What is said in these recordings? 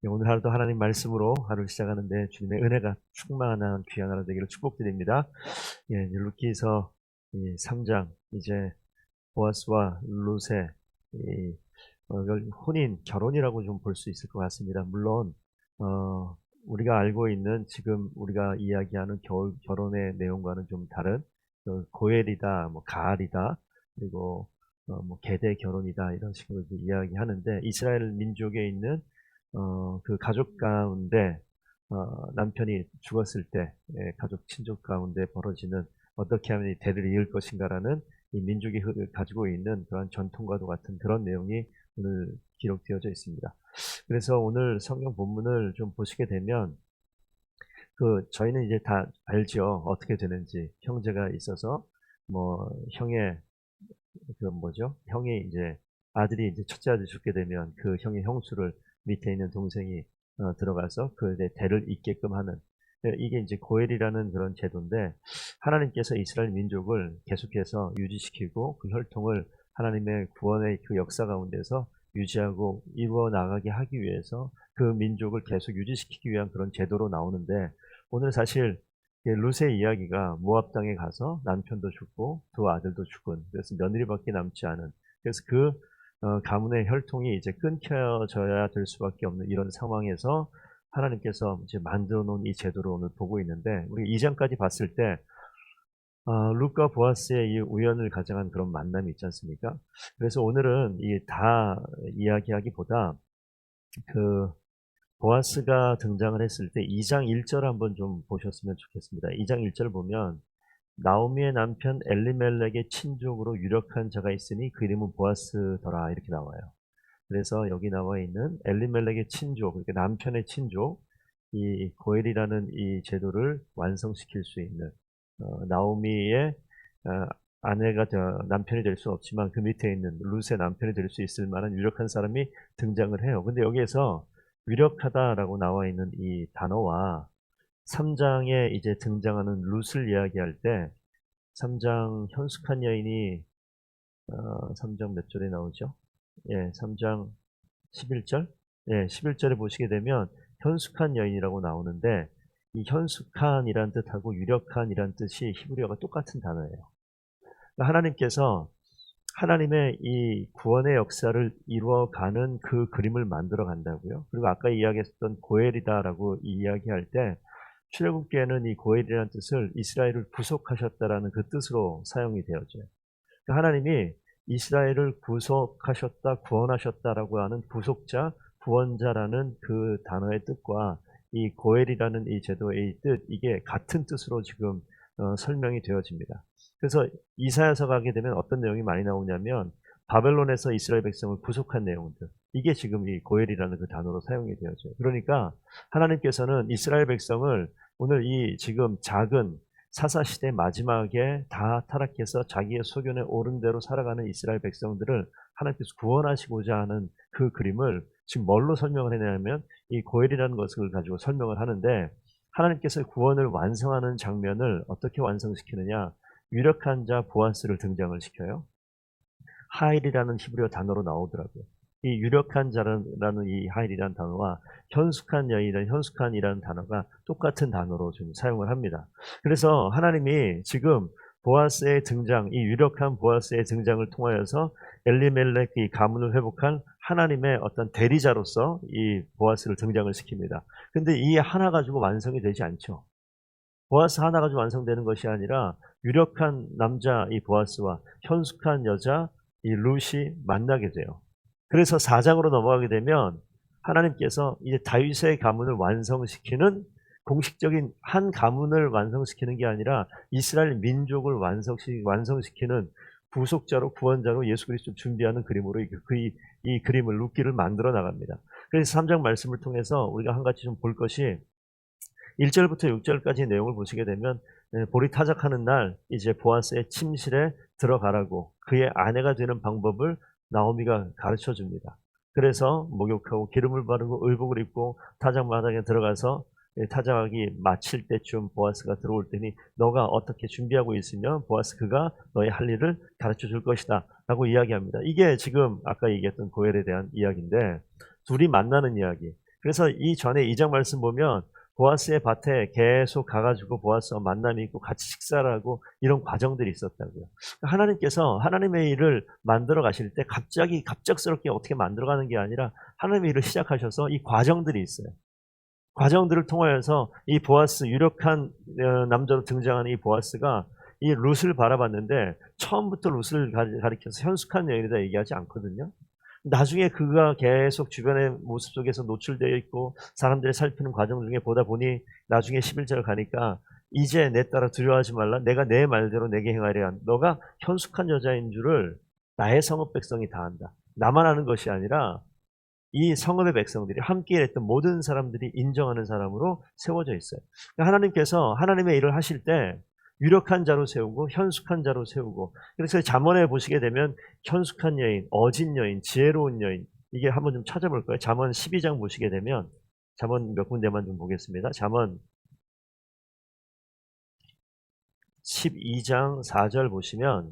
오늘 하루도 하나님 말씀으로 하루를 시작하는데 주님의 은혜가 충만한 귀한 하루 되기를 축복드립니다. 이제 룻기서 3장 이제 보아스와 룻의 이 혼인 결혼이라고 좀 볼 수 있을 것 같습니다. 물론 우리가 알고 있는 지금 우리가 이야기하는 결혼의 내용과는 좀 다른 고엘이다, 뭐 가알이다, 그리고 뭐 계대 결혼이다 이런 식으로 이제 이야기하는데 이스라엘 민족에 있는 그 가족 가운데 남편이 죽었을 때 가족 친족 가운데 벌어지는 어떻게 하면 이 대를 이을 것인가라는 이 민족이 가지고 있는 그런 전통과도 같은 그런 내용이 오늘 기록되어져 있습니다. 그래서 오늘 성경 본문을 좀 보시게 되면 저희는 이제 다 알죠. 어떻게 되는지. 형제가 있어서 뭐 형의 형이 이제 아들이 이제 첫째 아들이 죽게 되면 그 형의 형수를 밑에 있는 동생이 들어가서 그 대를 잇게끔 하는 이게 이제 고엘이라는 그런 제도인데 하나님께서 이스라엘 민족을 계속해서 유지시키고 그 혈통을 하나님의 구원의 그 역사 가운데서 유지하고 이루어 나가게 하기 위해서 그 민족을 계속 유지시키기 위한 그런 제도로 나오는데 오늘 사실 룻의 이야기가 모압 땅에 가서 남편도 죽고 두 아들도 죽은 그래서 며느리밖에 남지 않은 그래서 그 가문의 혈통이 이제 끊겨져야 될 수밖에 없는 이런 상황에서 하나님께서 이제 만들어 놓은 이 제도를 오늘 보고 있는데 우리 2장까지 봤을 때 룻과 보아스의 이 우연을 가정한 그런 만남이 있지 않습니까? 그래서 오늘은 이 다 이야기하기보다 그 보아스가 등장을 했을 때 2장 1절 한번 좀 보셨으면 좋겠습니다. 2장 1절 보면 나오미의 남편 엘리멜렉의 친족으로 유력한 자가 있으니 그 이름은 보아스더라 이렇게 나와요. 그래서 여기 나와 있는 엘리멜렉의 친족, 그러니까 남편의 친족, 이 고엘이라는 이 제도를 완성시킬 수 있는 나오미의 아내가 남편이 될 수 없지만 그 밑에 있는 룻의 남편이 될 수 있을 만한 유력한 사람이 등장을 해요. 근데 여기에서 유력하다라고 나와 있는 이 단어와 3장에 이제 등장하는 룻을 이야기할 때 3장 현숙한 여인이 3장 몇 절에 나오죠? 3장 11절? 11절에 보시게 되면 현숙한 여인이라고 나오는데 이 현숙한이란 뜻하고 유력한이란 뜻이 히브리어가 똑같은 단어예요. 그러니까 하나님께서 하나님의 이 구원의 역사를 이루어가는 그 그림을 만들어 간다고요. 그리고 아까 이야기했던 고엘이다라고 이야기할 때 출애굽기에는 이 고엘이라는 뜻을 이스라엘을 구속하셨다라는 그 뜻으로 사용이 되어져요. 그러니까 하나님이 이스라엘을 구속하셨다, 구원하셨다라고 하는 구속자, 구원자라는 그 단어의 뜻과 이 고엘이라는 이 제도의 뜻, 이게 같은 뜻으로 지금 설명이 되어집니다. 그래서 이사야서 가게 되면 어떤 내용이 많이 나오냐면 바벨론에서 이스라엘 백성을 구속한 내용들, 이게 지금 이 고엘이라는 그 단어로 사용이 되어져요. 그러니까 하나님께서는 이스라엘 백성을 오늘 이 지금 작은 사사시대 마지막에 다 타락해서 자기의 소견에 옳은 대로 살아가는 이스라엘 백성들을 하나님께서 구원하시고자 하는 그 그림을 지금 뭘로 설명을 해내냐면 이 고엘이라는 것을 가지고 설명을 하는데 하나님께서 구원을 완성하는 장면을 어떻게 완성시키느냐 유력한 자 보아스를 등장을 시켜요. 하일이라는 히브리어 단어로 나오더라고요. 이 유력한 자라는 이 하일이라는 단어와 현숙한 여인이라는 현숙한이라는 단어가 똑같은 단어로 좀 사용을 합니다. 그래서 하나님이 지금 보아스의 등장, 이 유력한 보아스의 등장을 통하여서 엘리멜렉 이 가문을 회복한 하나님의 어떤 대리자로서 이 보아스를 등장을 시킵니다. 근데 이 하나 가지고 완성이 되지 않죠. 보아스 하나 가지고 완성되는 것이 아니라 유력한 남자 이 보아스와 현숙한 여자 이 룻이 만나게 돼요. 그래서 4장으로 넘어가게 되면 하나님께서 이제 다윗의 가문을 완성시키는 공식적인 한 가문을 완성시키는 게 아니라 이스라엘 민족을 완성시키는 구속자로 구원자로 예수 그리스도를 준비하는 그림으로 이 그림을 룻기를 만들어 나갑니다. 그래서 3장 말씀을 통해서 우리가 한 가지 좀 볼 것이 1절부터 6절까지 내용을 보시게 되면 볼이 타작하는 날 이제 보아스의 침실에 들어가라고 그의 아내가 되는 방법을 나오미가 가르쳐 줍니다. 그래서 목욕하고 기름을 바르고 의복을 입고 타작마당에 들어가서 타작하기 마칠 때쯤 보아스가 들어올 때니 너가 어떻게 준비하고 있으면 보아스 그가 너의 할 일을 가르쳐 줄 것이다 라고 이야기합니다. 이게 지금 아까 얘기했던 고엘에 대한 이야기인데 둘이 만나는 이야기. 그래서 이 전에 2장 말씀 보면 보아스의 밭에 계속 가가지고 보아스와 만남이 있고 같이 식사를 하고 이런 과정들이 있었다고요. 하나님께서 하나님의 일을 만들어 가실 때 갑작스럽게 어떻게 만들어가는 게 아니라 하나님의 일을 시작하셔서 이 과정들이 있어요. 과정들을 통하여서 이 보아스, 유력한 남자로 등장하는 이 보아스가 이 룻을 바라봤는데 처음부터 룻을 가리켜서 현숙한 여인이다 얘기하지 않거든요. 나중에 그가 계속 주변의 모습 속에서 노출되어 있고 사람들이 살피는 과정 중에 보다 보니 나중에 11절 가니까 이제 내 따라 두려워하지 말라. 내가 내 말대로 내게 행하리라. 너가 현숙한 여자인 줄을 나의 성읍 백성이 다 안다. 나만 아는 것이 아니라 이 성읍의 백성들이 함께 일했던 모든 사람들이 인정하는 사람으로 세워져 있어요. 그러니까 하나님께서 하나님의 일을 하실 때 유력한 자로 세우고 현숙한 자로 세우고, 그래서 잠언에 보시게 되면 현숙한 여인, 어진 여인, 지혜로운 여인, 이게 한번 좀 찾아볼 거예요. 잠언 12장 보시게 되면 잠언 몇 군데만 좀 보겠습니다. 잠언 12장 4절 보시면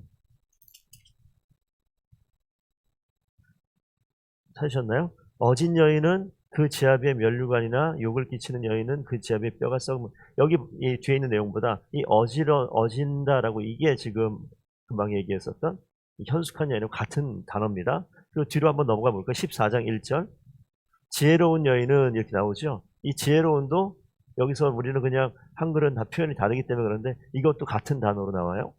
찾으셨나요? 어진 여인은 그 지압의 면류관이나 욕을 끼치는 여인은 그 지압의 뼈가 썩으면, 여기 이 뒤에 있는 내용보다 이 어진다라고 이게 지금 금방 얘기했었던 이 현숙한 여인과 같은 단어입니다. 그리고 뒤로 한번 넘어가 볼까요? 14장 1절. 지혜로운 여인은 이렇게 나오죠. 이 지혜로운도 여기서 우리는 그냥 한글은 다 표현이 다르기 때문에 그런데 이것도 같은 단어로 나와요.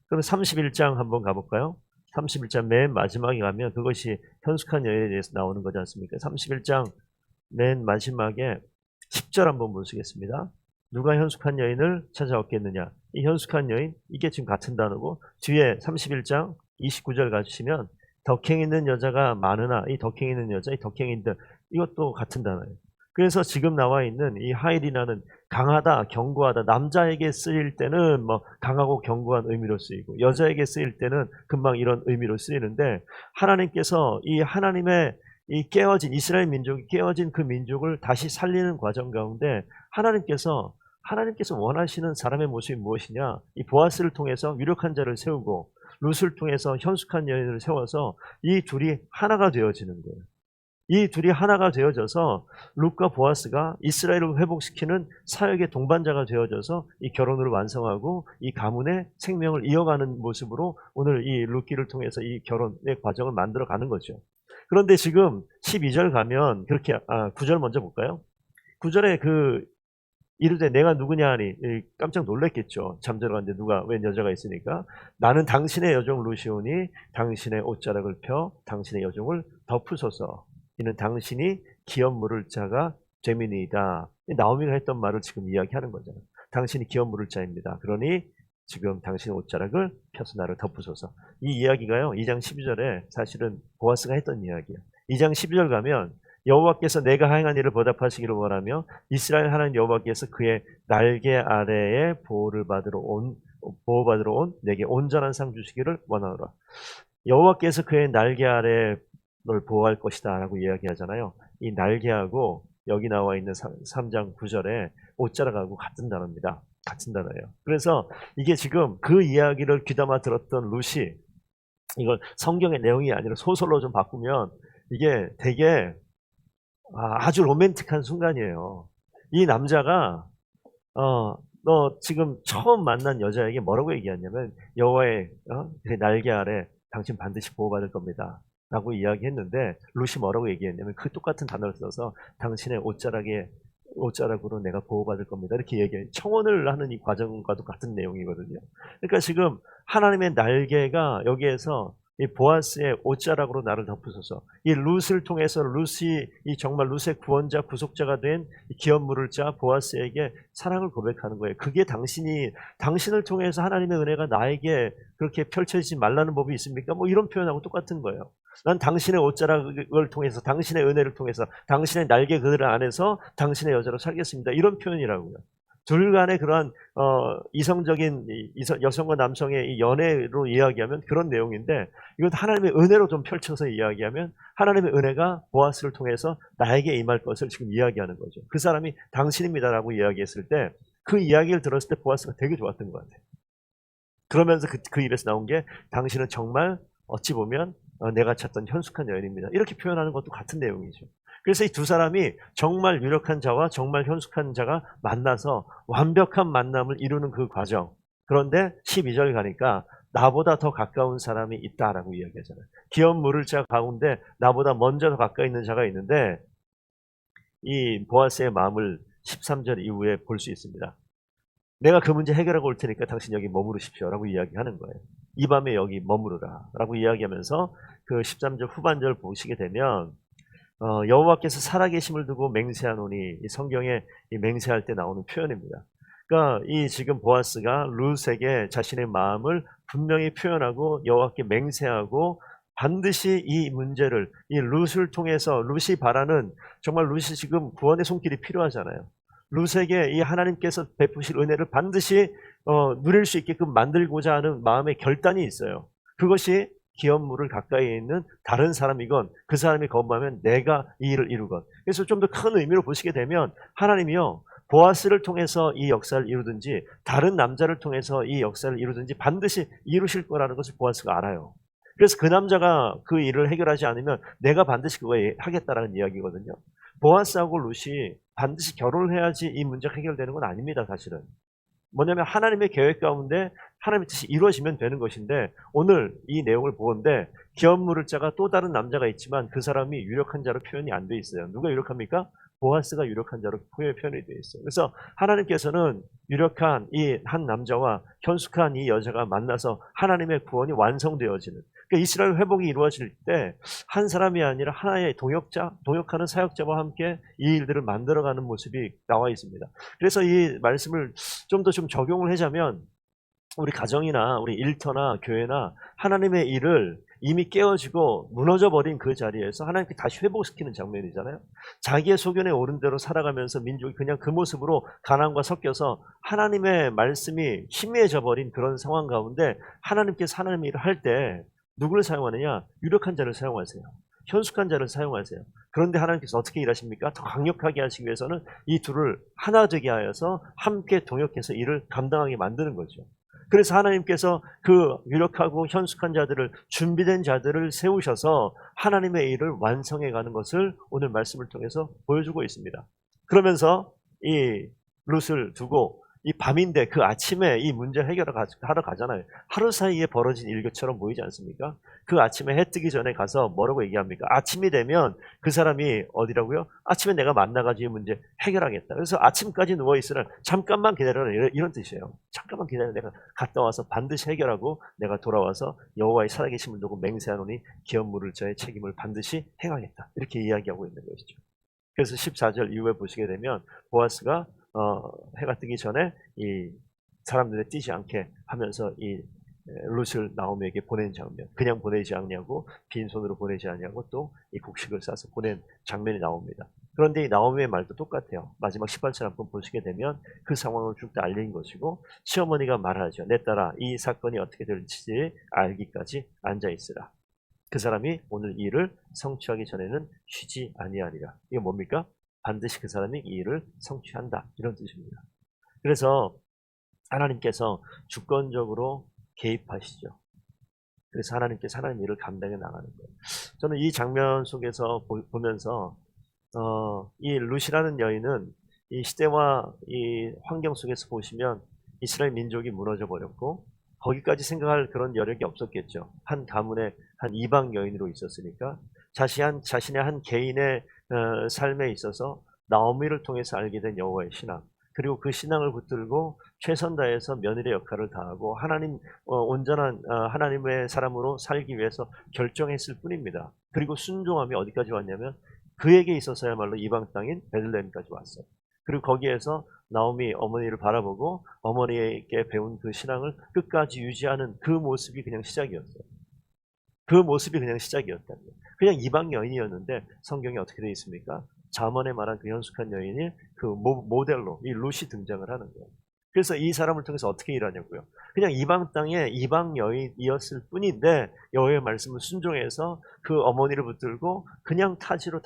그럼 31장 한번 가볼까요? 31장 맨 마지막에 가면 그것이 현숙한 여인에 대해서 나오는 거지 않습니까? 31장 맨 마지막에 10절 한번 보시겠습니다. 누가 현숙한 여인을 찾아왔겠느냐? 이 현숙한 여인, 이게 지금 같은 단어고, 뒤에 31장 29절 가주시면 덕행 있는 여자가 많으나, 이 덕행 있는 여자, 이 덕행인들, 이것도 같은 단어예요. 그래서 지금 나와 있는 이 하일이라는 강하다, 견고하다, 남자에게 쓰일 때는 뭐 강하고 견고한 의미로 쓰이고 여자에게 쓰일 때는 금방 이런 의미로 쓰이는데, 하나님께서 이 하나님의 이 깨어진 이스라엘 민족이 깨어진 그 민족을 다시 살리는 과정 가운데 하나님께서 원하시는 사람의 모습이 무엇이냐? 이 보아스를 통해서 유력한 자를 세우고 룻을 통해서 현숙한 여인을 세워서 이 둘이 하나가 되어지는 거예요. 이 둘이 하나가 되어져서 룻과 보아스가 이스라엘을 회복시키는 사역의 동반자가 되어져서 이 결혼을 완성하고 이 가문의 생명을 이어가는 모습으로 오늘 이 룻기를 통해서 이 결혼의 과정을 만들어가는 거죠. 그런데 지금 12절 가면 그렇게 9절 먼저 볼까요? 9절에 이르되 내가 누구냐 하니 깜짝 놀랐겠죠. 잠자러 갔는데 누가 웬 여자가 있으니까 나는 당신의 여종 루시오니 당신의 옷자락을 펴 당신의 여종을 덮으소서. 이는 당신이 기업 물을 자가 되미니이다. 나오미가 했던 말을 지금 이야기하는 거잖아요. 당신이 기업 물을 자입니다. 그러니 지금 당신의 옷자락을 펴서 나를 덮으소서. 이 이야기가요, 2장 12절에 사실은 보아스가 했던 이야기예요. 2장 12절 가면 여호와께서 내가 행한 일을 보답하시기를 원하며 이스라엘 하나님 여호와께서 그의 날개 아래에 보호받으러 온 내게 온전한 상 주시기를 원하노라. 여호와께서 그의 날개 아래에 널 보호할 것이다 라고 이야기하잖아요. 이 날개하고 여기 나와 있는 3장 9절에 옷자락하고 같은 단어입니다. 같은 단어예요. 그래서 이게 지금 그 이야기를 귀담아 들었던 룻이 이걸 성경의 내용이 아니라 소설로 좀 바꾸면 이게 되게 아주 로맨틱한 순간이에요. 이 남자가 너 지금 처음 만난 여자에게 뭐라고 얘기했냐면 여호와의 그 날개 아래 당신 반드시 보호받을 겁니다 라고 이야기했는데, 룻이 뭐라고 얘기했냐면 그 똑같은 단어를 써서 당신의 옷자락으로 내가 보호받을 겁니다 이렇게 얘기해요. 청혼을 하는 이 과정과도 같은 내용이거든요. 그러니까 지금 하나님의 날개가 여기에서 이 보아스의 옷자락으로 나를 덮으소서. 이 룻을 통해서 룻이 이 정말 룻의 구원자 구속자가 된 기업 물을 자 보아스에게 사랑을 고백하는 거예요. 그게 당신을 통해서 하나님의 은혜가 나에게 그렇게 펼쳐지지 말라는 법이 있습니까? 뭐 이런 표현하고 똑같은 거예요. 난 당신의 옷자락을 통해서, 당신의 은혜를 통해서, 당신의 날개 그들 안에서 당신의 여자로 살겠습니다. 이런 표현이라고요. 둘 간의 그러한 이성적인 여성과 남성의 이 연애로 이야기하면 그런 내용인데, 이건 하나님의 은혜로 좀 펼쳐서 이야기하면 하나님의 은혜가 보아스를 통해서 나에게 임할 것을 지금 이야기하는 거죠. 그 사람이 당신입니다라고 이야기했을 때 그 이야기를 들었을 때 보아스가 되게 좋았던 것 같아요. 그러면서 그 입에서 나온 게 당신은 정말 어찌 보면 내가 찾던 현숙한 여인입니다. 이렇게 표현하는 것도 같은 내용이죠. 그래서 이 두 사람이 정말 유력한 자와 정말 현숙한 자가 만나서 완벽한 만남을 이루는 그 과정. 그런데 12절 가니까 나보다 더 가까운 사람이 있다라고 이야기하잖아요. 기업 물을 자 가운데 나보다 먼저 더 가까이 있는 자가 있는데 이 보아스의 마음을 13절 이후에 볼 수 있습니다. 내가 그 문제 해결하고 올 테니까 당신 여기 머무르십시오라고 이야기하는 거예요. 이 밤에 여기 머무르라라고 이야기하면서 그 13절 후반절 보시게 되면 여호와께서 살아계심을 두고 맹세하노니 이 성경에 이 맹세할 때 나오는 표현입니다. 그러니까 이 지금 보아스가 룻에게 자신의 마음을 분명히 표현하고 여호와께 맹세하고 반드시 이 문제를 이 룻을 통해서 룻이 바라는 정말 룻이 지금 구원의 손길이 필요하잖아요. 룻에게 이 하나님께서 베푸실 은혜를 반드시 누릴 수 있게끔 만들고자 하는 마음의 결단이 있어요. 그것이 기업물을 가까이 있는 다른 사람이건 그 사람이 거부하면 내가 이 일을 이루건. 그래서 좀 더 큰 의미로 보시게 되면 하나님이요 보아스를 통해서 이 역사를 이루든지 다른 남자를 통해서 이 역사를 이루든지 반드시 이루실 거라는 것을 보아스가 알아요. 그래서 그 남자가 그 일을 해결하지 않으면 내가 반드시 그거 하겠다라는 이야기거든요. 보아스하고 룻이 반드시 결혼을 해야지 이 문제가 해결되는 건 아닙니다. 사실은. 뭐냐면 하나님의 계획 가운데 하나님의 뜻이 이루어지면 되는 것인데 오늘 이 내용을 보건대 기업 물을 자가 또 다른 남자가 있지만 그 사람이 유력한 자로 표현이 안 돼 있어요. 누가 유력합니까? 보아스가 유력한 자로 표현이 돼 있어요. 그래서 하나님께서는 유력한 이 한 남자와 현숙한 이 여자가 만나서 하나님의 구원이 완성되어지는 그러니까 이스라엘 회복이 이루어질 때 한 사람이 아니라 하나의 동역하는 사역자와 함께 이 일들을 만들어가는 모습이 나와 있습니다. 그래서 이 말씀을 좀 더 적용을 하자면 우리 가정이나 우리 일터나 교회나 하나님의 일을 이미 깨어지고 무너져 버린 그 자리에서 하나님께 다시 회복시키는 장면이잖아요. 자기의 소견에 오른 대로 살아가면서 민족이 그냥 그 모습으로 가난과 섞여서 하나님의 말씀이 희미해져 버린 그런 상황 가운데 하나님께서 하나님의 일을 할 때 누구를 사용하느냐? 유력한 자를 사용하세요. 현숙한 자를 사용하세요. 그런데 하나님께서 어떻게 일하십니까? 더 강력하게 하시기 위해서는 이 둘을 하나 되게 하여서 함께 동역해서 일을 감당하게 만드는 거죠. 그래서 하나님께서 그 유력하고 현숙한 자들을 준비된 자들을 세우셔서 하나님의 일을 완성해 가는 것을 오늘 말씀을 통해서 보여주고 있습니다. 그러면서 이 룻을 두고 이 밤인데 그 아침에 이 문제를 해결하러 가잖아요. 하루 사이에 벌어진 일교처럼 보이지 않습니까? 그 아침에 해 뜨기 전에 가서 뭐라고 얘기합니까? 아침이 되면 그 사람이 어디라고요? 아침에 내가 만나가지고 이 문제 해결하겠다. 그래서 아침까지 누워있으라 잠깐만 기다려라 이런 뜻이에요. 잠깐만 기다려 내가 갔다 와서 반드시 해결하고 내가 돌아와서 여호와의 살아계심을 두고 맹세하노니 기업 물을 자의 책임을 반드시 행하겠다. 이렇게 이야기하고 있는 것이죠. 그래서 14절 이후에 보시게 되면 보아스가 해가 뜨기 전에 이 사람들이 뛰지 않게 하면서 이 룻을 나오미에게 보낸 장면, 그냥 보내지 않냐고 빈손으로 보내지 않냐고 또 이 곡식을 싸서 보낸 장면이 나옵니다. 그런데 이 나오미의 말도 똑같아요. 마지막 18절 한번 보시게 되면 그 상황을 쭉 다 알린 것이고 시어머니가 말하죠. 내 딸아 이 사건이 어떻게 될지 알기까지 앉아있으라. 그 사람이 오늘 이 일을 성취하기 전에는 쉬지 아니하리라. 이게 뭡니까? 반드시 그 사람이 이 일을 성취한다. 이런 뜻입니다. 그래서 하나님께서 주권적으로 개입하시죠. 그래서 하나님께서 하나님 일을 감당해 나가는 거예요. 저는 이 장면 속에서 보면서 이 룻이라는 여인은 이 시대와 이 환경 속에서 보시면 이스라엘 민족이 무너져 버렸고 거기까지 생각할 그런 여력이 없었겠죠. 한 가문에 한 이방 여인으로 있었으니까 자신의 한 개인의 삶에 있어서 나오미를 통해서 알게 된 여호와의 신앙 그리고 그 신앙을 붙들고 최선 다해서 며느리의 역할을 다하고 하나님 온전한 하나님의 사람으로 살기 위해서 결정했을 뿐입니다. 그리고 순종함이 어디까지 왔냐면 그에게 있어서야말로 이방 땅인 베들레헴까지 왔어요. 그리고 거기에서 나오미 어머니를 바라보고 어머니에게 배운 그 신앙을 끝까지 유지하는 그 모습이 그냥 시작이었어요. 그 모습이 그냥 시작이었다는 거예요. 그냥 이방 여인이었는데 성경에 어떻게 되어 있습니까? 잠언에 말한 그 현숙한 여인이 그 모델로 이 룻이 등장을 하는 거예요. 그래서 이 사람을 통해서 어떻게 일하냐고요. 그냥 이방 땅에 이방 여인이었을 뿐인데 여호와의 말씀을 순종해서 그 어머니를 붙들고 그냥 타지로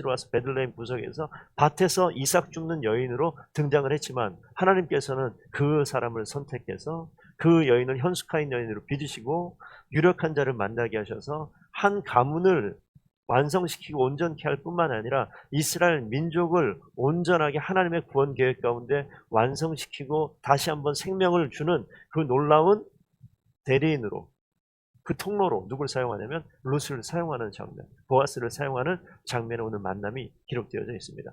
와서 베들레헴 구석에서 밭에서 이삭 줍는 여인으로 등장을 했지만 하나님께서는 그 사람을 선택해서 그 여인을 현숙한 여인으로 빚으시고 유력한 자를 만나게 하셔서 한 가문을 완성시키고 온전케 할 뿐만 아니라 이스라엘 민족을 온전하게 하나님의 구원 계획 가운데 완성시키고 다시 한번 생명을 주는 그 놀라운 대리인으로, 그 통로로 누굴 사용하냐면 룻을 사용하는 장면, 보아스를 사용하는 장면에 오늘 만남이 기록되어져 있습니다.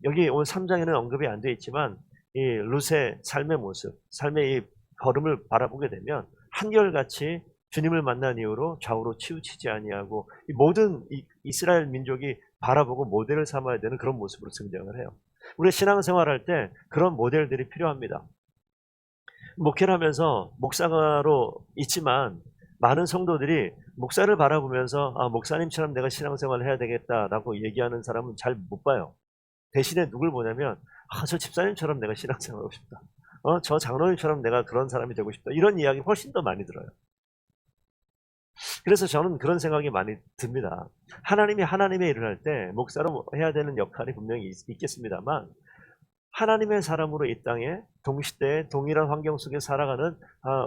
여기 오늘 3장에는 언급이 안 되어 있지만 이 룻의 삶의 모습, 삶의 이 걸음을 바라보게 되면 한결같이 주님을 만난 이후로 좌우로 치우치지 아니하고 이 모든 이스라엘 민족이 바라보고 모델을 삼아야 되는 그런 모습으로 등장을 해요. 우리 신앙생활할 때 그런 모델들이 필요합니다. 목회를 하면서 목사로 있지만 많은 성도들이 목사를 바라보면서 목사님처럼 내가 신앙생활을 해야 되겠다라고 얘기하는 사람은 잘 못 봐요. 대신에 누굴 보냐면 저 집사님처럼 내가 신앙생활하고 싶다. 저 장로님처럼 내가 그런 사람이 되고 싶다. 이런 이야기 훨씬 더 많이 들어요. 그래서 저는 그런 생각이 많이 듭니다. 하나님이 하나님의 일을 할 때 목사로 해야 되는 역할이 분명히 있겠습니다만 하나님의 사람으로 이 땅에 동시대에 동일한 환경 속에 살아가는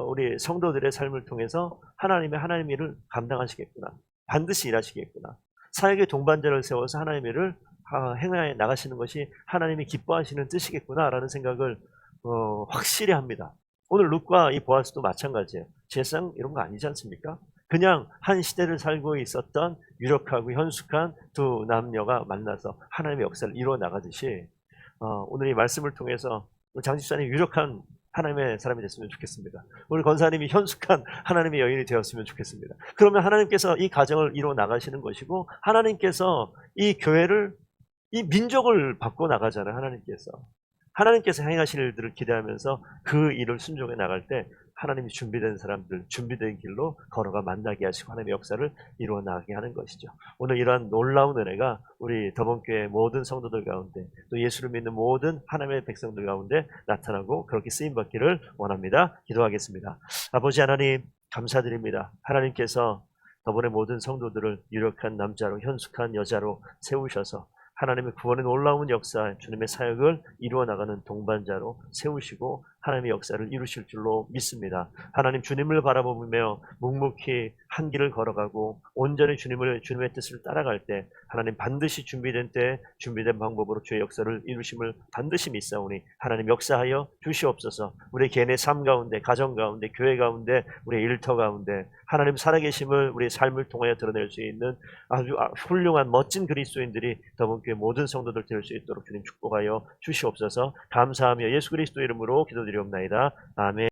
우리 성도들의 삶을 통해서 하나님의 일을 감당하시겠구나. 반드시 일하시겠구나. 사역의 동반자를 세워서 하나님의 일을 행해 나가시는 것이 하나님이 기뻐하시는 뜻이겠구나라는 생각을 확실히 합니다. 오늘 룻과 이 보아스도 마찬가지예요. 제사상 이런 거 아니지 않습니까? 그냥 한 시대를 살고 있었던 유력하고 현숙한 두 남녀가 만나서 하나님의 역사를 이루어 나가듯이 오늘 이 말씀을 통해서 장 집사님이 유력한 하나님의 사람이 됐으면 좋겠습니다. 우리 권사님이 현숙한 하나님의 여인이 되었으면 좋겠습니다. 그러면 하나님께서 이 가정을 이루어 나가시는 것이고 하나님께서 이 교회를, 이 민족을 바꿔 나가잖아요. 하나님께서 행하실 일들을 기대하면서 그 일을 순종해 나갈 때 하나님이 준비된 사람들, 준비된 길로 걸어가 만나게 하시고 하나님의 역사를 이루어 나가게 하는 것이죠. 오늘 이러한 놀라운 은혜가 우리 더번교회 모든 성도들 가운데 또 예수를 믿는 모든 하나님의 백성들 가운데 나타나고 그렇게 쓰임받기를 원합니다. 기도하겠습니다. 아버지 하나님 감사드립니다. 하나님께서 더번의 모든 성도들을 유력한 남자로 현숙한 여자로 세우셔서 하나님의 구원의 놀라운 역사, 주님의 사역을 이루어 나가는 동반자로 세우시고 하나님의 역사를 이루실 줄로 믿습니다. 하나님 주님을 바라보며 묵묵히 한 길을 걸어가고 온전히 주님의 뜻을 따라갈 때 하나님 반드시 준비된 때 준비된 방법으로 주의 역사를 이루심을 반드시 믿사오니 하나님 역사하여 주시옵소서. 우리 개인의 삶 가운데, 가정 가운데, 교회 가운데, 우리의 일터 가운데 하나님 살아계심을 우리의 삶을 통하여 드러낼 수 있는 아주 훌륭한 멋진 그리스도인들이 더번교회 모든 성도들 될 수 있도록 주님 축복하여 주시옵소서. 감사하며 예수 그리스도 이름으로 기도드리옵나이다. 아멘.